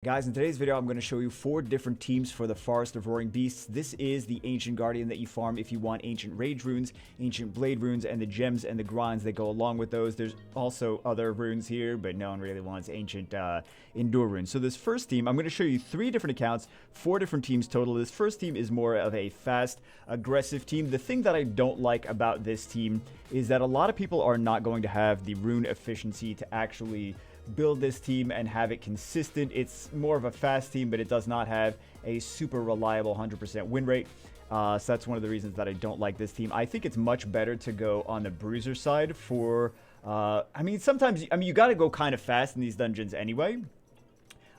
Guys, in today's video, I'm going to show you 4 different teams for the Forest of Roaring Beasts. This is the Ancient Guardian that you farm if you want Ancient Rage runes, Ancient Blade runes, and the gems and the grinds that go along with those. There's also other runes here, but no one really wants Ancient Endure runes. So this first team, I'm going to show you 3 different accounts, 4 different teams total. This first team is more of a fast, aggressive team. The thing that I don't like about this team is that a lot of people are not going to have the rune efficiency to actually build this team and have it consistent. It's more of a fast team, but it does not have a super reliable 100% win rate. So that's one of the reasons that I don't like this team. I think it's much better to go on the Bruiser side for, sometimes, you got to go kind of fast in these dungeons anyway.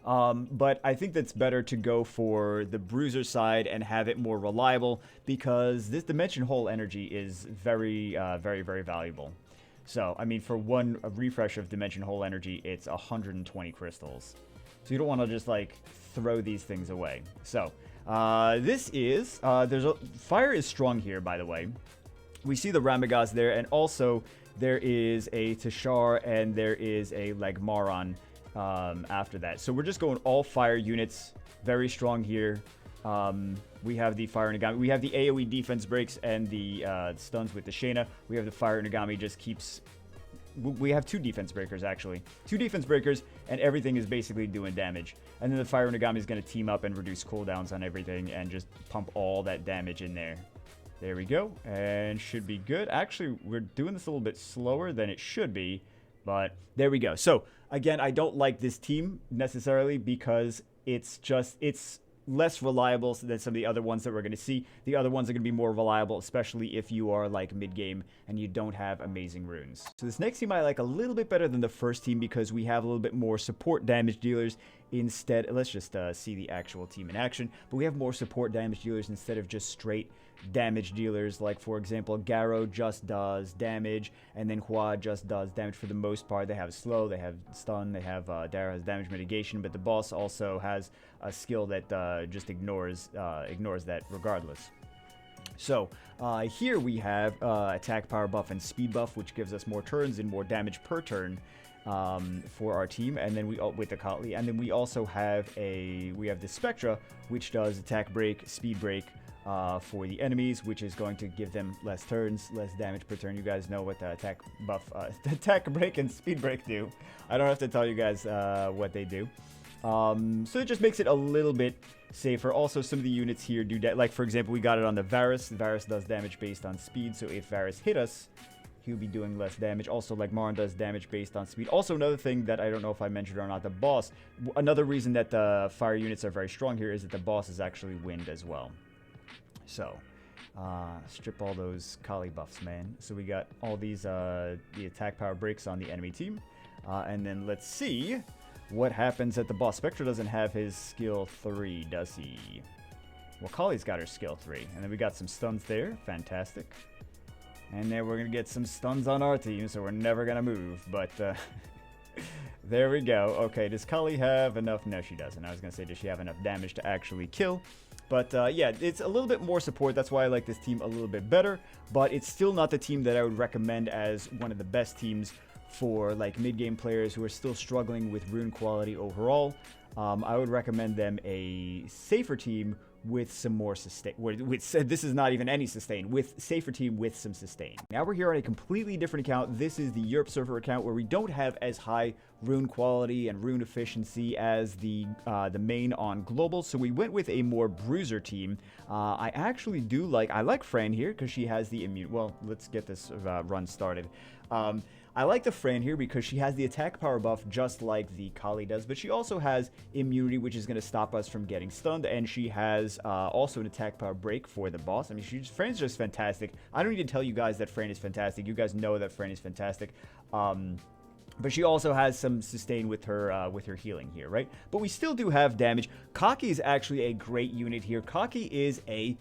But I think that's better to go for the Bruiser side and have it more reliable because this Dimension Hole energy is very, very valuable. So, for one refresh of Dimension Hole energy, it's 120 crystals. So you don't want to just, throw these things away. So, fire is strong here, by the way. We see the Ramagaz there, and also there is a Tashar, and there is a Legmaron after that. So we're just going all fire units, very strong here. We have the Fire Nagami. We have the AoE defense breaks and the stuns with the Shayna. We have the Fire Nagami just keeps... We have 2 defense breakers, actually. 2 defense breakers, and everything is basically doing damage. And then the Fire Nagami is going to team up and reduce cooldowns on everything and just pump all that damage in there. There we go. And should be good. Actually, we're doing this a little bit slower than it should be. But there we go. So, again, I don't like this team necessarily because it's less reliable than some of the other ones that we're going to see. The other ones are going to be more reliable, especially if you are mid-game and you don't have amazing runes. So this next team I like a little bit better than the first team because we have a little bit more support damage dealers instead. Let's just see the actual team in action. But we have more support damage dealers instead of just straight damage dealers. Like, for example, Garo just does damage, and then Hua just does damage for the most part. They have slow, they have stun, they have Dara has damage mitigation, but the boss also has a skill that just ignores that regardless. So here we have attack power buff and speed buff, which gives us more turns and more damage per turn for our team. And then we with the Kotli, and then we also have the Spectra, which does attack break, speed break for the enemies, which is going to give them less turns, less damage per turn. You guys know what the attack buff, attack break and speed break do. I don't have to tell you guys what they do. So it just makes it a little bit safer. Also, some of the units here do that. Like, for example, we got it on the Varus. Varus does damage based on speed, so if Varus hit us, he'll be doing less damage. Also, like Marin does damage based on speed. Also, another thing that I don't know if I mentioned or not, the boss. Another reason that the fire units are very strong here is that the boss is actually wind as well. So, strip all those Kali buffs, man. So we got all these, the attack power breaks on the enemy team. And then let's see what happens at the boss. Spectre doesn't have his skill 3, does he? Well, Kali's got her skill 3. And then we got some stuns there. Fantastic. And then we're going to get some stuns on our team, so we're never going to move. But, there we go. Okay, does Kali have enough? No, she doesn't. I was going to say, does she have enough damage to actually kill? But, yeah, it's a little bit more support. That's why I like this team a little bit better. But it's still not the team that I would recommend as one of the best teams for, mid-game players who are still struggling with rune quality overall. I would recommend them a safer team with some more sustain. This is not even any sustain. With safer team with some sustain. Now we're here on a completely different account. This is the Europe server account where we don't have as high rune quality and rune efficiency as the main on global. So we went with a more Bruiser team. I actually I like Fran here because she has the immune. Well, let's get this run started. I like the Fran here because she has the attack power buff just like the Kali does, but she also has immunity, which is going to stop us from getting stunned, and she has also an attack power break for the boss. Fran's just fantastic. I don't need to tell you guys that Fran is fantastic. You guys know that Fran is fantastic. But she also has some sustain with her healing here, right? But we still do have damage. Kaki is actually a great unit here. Kaki is a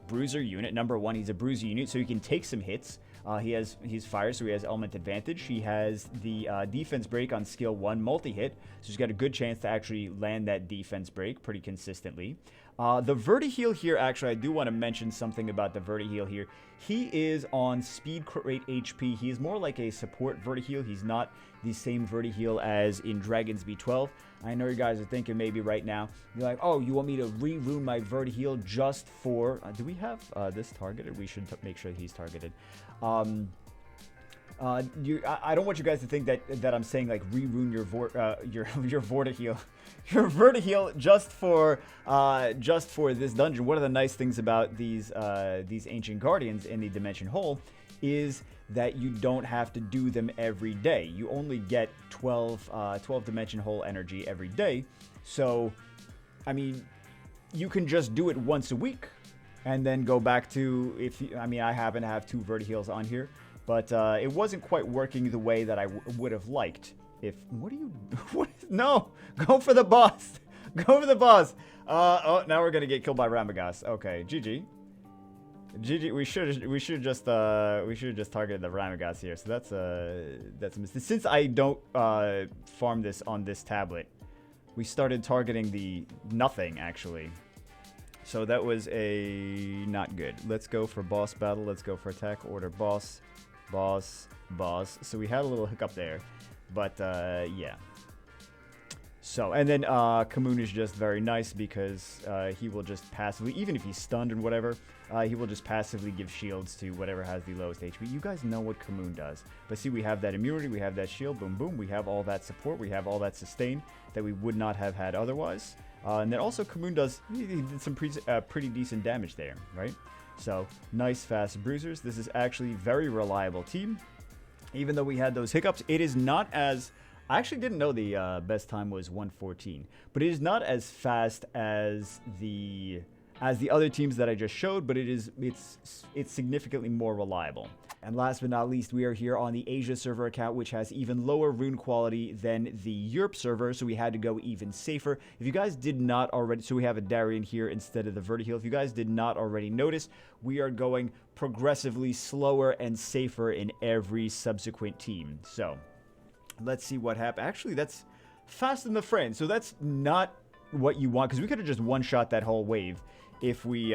Bruiser unit. Number 1, he's a Bruiser unit, so he can take some hits. He's fire, so he has element advantage. He has the defense break on skill 1 multi-hit, so he's got a good chance to actually land that defense break pretty consistently. The Verti-heal here, actually, I do want to mention something about the Verti-heal here. He is on speed, crit rate, HP. He is more like a support Verti-heal. He's not the same Verti-heal as in Dragon's B12. I know you guys are thinking maybe right now, you're like, oh, you want me to re-rune my Verti-heal just for... do we have this targeted? We should make sure he's targeted. I don't want you guys to think that I'm saying like re-rune your Verti-heal, your Verti-heal just for this dungeon. One of the nice things about these ancient guardians in the dimension hole is that you don't have to do them every day. You only get 12 dimension hole energy every day. So, I mean, you can just do it once a week and then go back to I happen to have 2 Verti-heals on here. But it wasn't quite working the way that I would have liked. No! Go for the boss! Go for the boss! Oh, now we're gonna get killed by Ramagast. Okay, GG. GG. We should just targeted the Ramagast here. So that's a mistake. Since I don't farm this on this tablet, we started targeting the nothing actually. So that was not good. Let's go for boss battle. Let's go for attack order boss. Boss. So we had a little hiccup there, but yeah. So, and then Kamoon is just very nice because he will just passively, even if he's stunned and whatever, he will just passively give shields to whatever has the lowest HP. You guys know what Kamoon does. But see, we have that immunity, we have that shield, boom, boom. We have all that support, we have all that sustain that we would not have had otherwise. And then also Kamoon he did some pretty decent damage there, right? So, nice, fast Bruisers. This is actually a very reliable team. Even though we had those hiccups, it is not as... I actually didn't know the best time was 1:14. But it is not as fast as the other teams that I just showed, but it's significantly more reliable. And last but not least, we are here on the Asia server account, which has even lower rune quality than the Europe server, so we had to go even safer. If you guys did not already, so we have a Darien here instead of the Verti-heal. If you guys did not already notice, we are going progressively slower and safer in every subsequent team. So, let's see what happened. Actually, that's faster than the friend, so that's not what you want, because we could have just one-shot that whole wave if we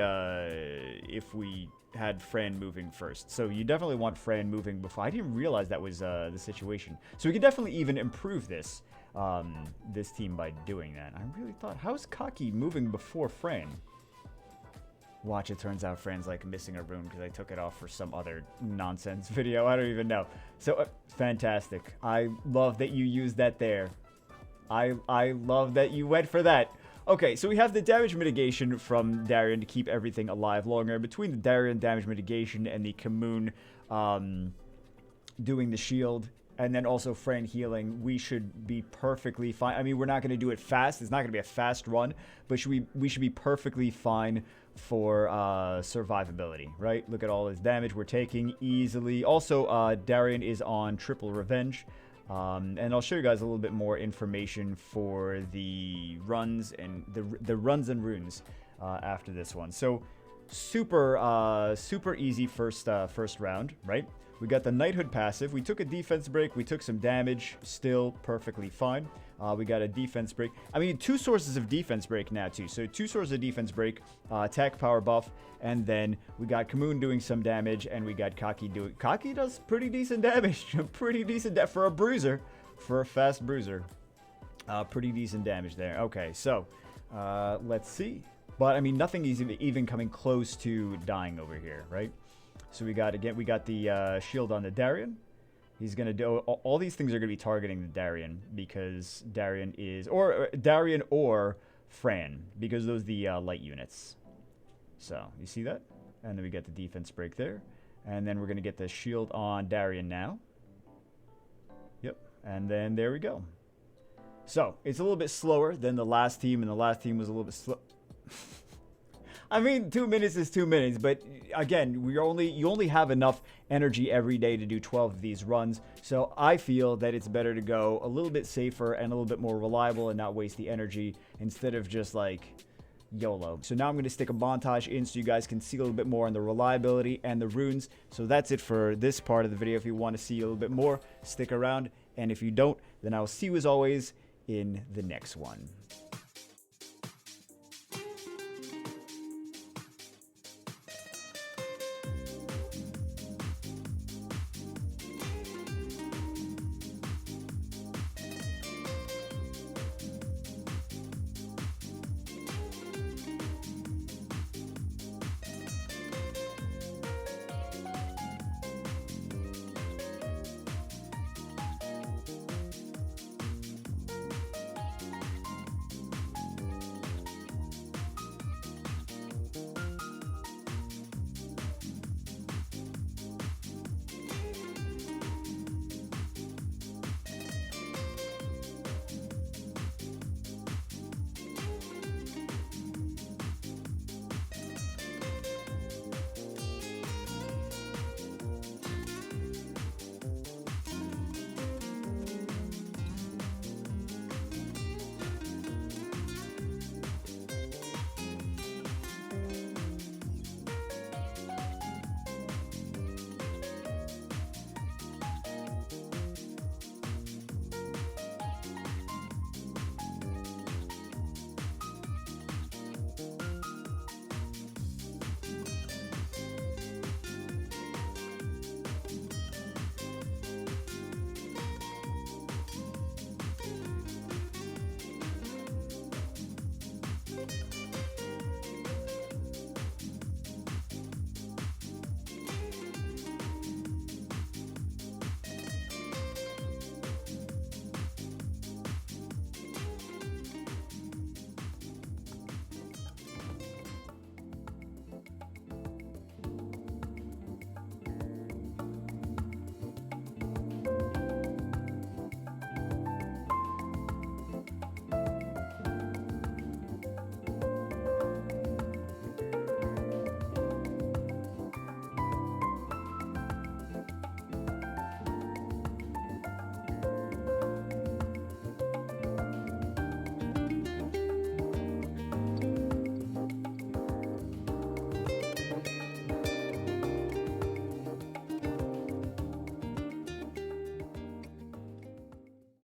had Fran moving first. So you definitely want Fran moving before. I didn't realize that was the situation. So we could definitely even improve this team by doing that. I really thought, how's Kaki moving before Fran? Watch, it turns out Fran's like missing a rune because I took it off for some other nonsense video. I don't even know. So fantastic. I love that you used that there. I love that you went for that. Okay, so we have the damage mitigation from Darien to keep everything alive longer. Between the Darien damage mitigation and the Kamoon doing the shield, and then also Fran healing, we should be perfectly fine. I mean, we're not going to do it fast. It's not going to be a fast run, but we should be perfectly fine for survivability, right? Look at all this damage we're taking easily. Also, Darien is on triple revenge. And I'll show you guys a little bit more information for the runs and the runs and runes after this one. So super easy first round, right? We got the Knighthood passive. We took a defense break. We took some damage. Still perfectly fine. We got a defense break. I mean, 2 sources of defense break now, too. So 2 sources of defense break, attack power buff, and then we got Kamoon doing some damage, and we got Kaki doing... Kaki does pretty decent damage. Pretty decent for a Bruiser. For a fast Bruiser. Pretty decent damage there. Okay, so let's see. But, I mean, nothing is even coming close to dying over here, right? So we got the shield on the Darien. He's going to do... All these things are going to be targeting the Darien because Darien is... Or Darien or Fran, because those are the light units. So, you see that? And then we get the defense break there. And then we're going to get the shield on Darien now. Yep. And then there we go. So, it's a little bit slower than the last team, and the last team was a little bit slow. I mean, 2 minutes is 2 minutes, but again, you only have enough energy every day to do 12 of these runs. So I feel that it's better to go a little bit safer and a little bit more reliable and not waste the energy instead of just like YOLO. So now I'm going to stick a montage in so you guys can see a little bit more on the reliability and the runes. So that's it for this part of the video. If you want to see a little bit more, stick around. And if you don't, then I'll see you as always in the next one.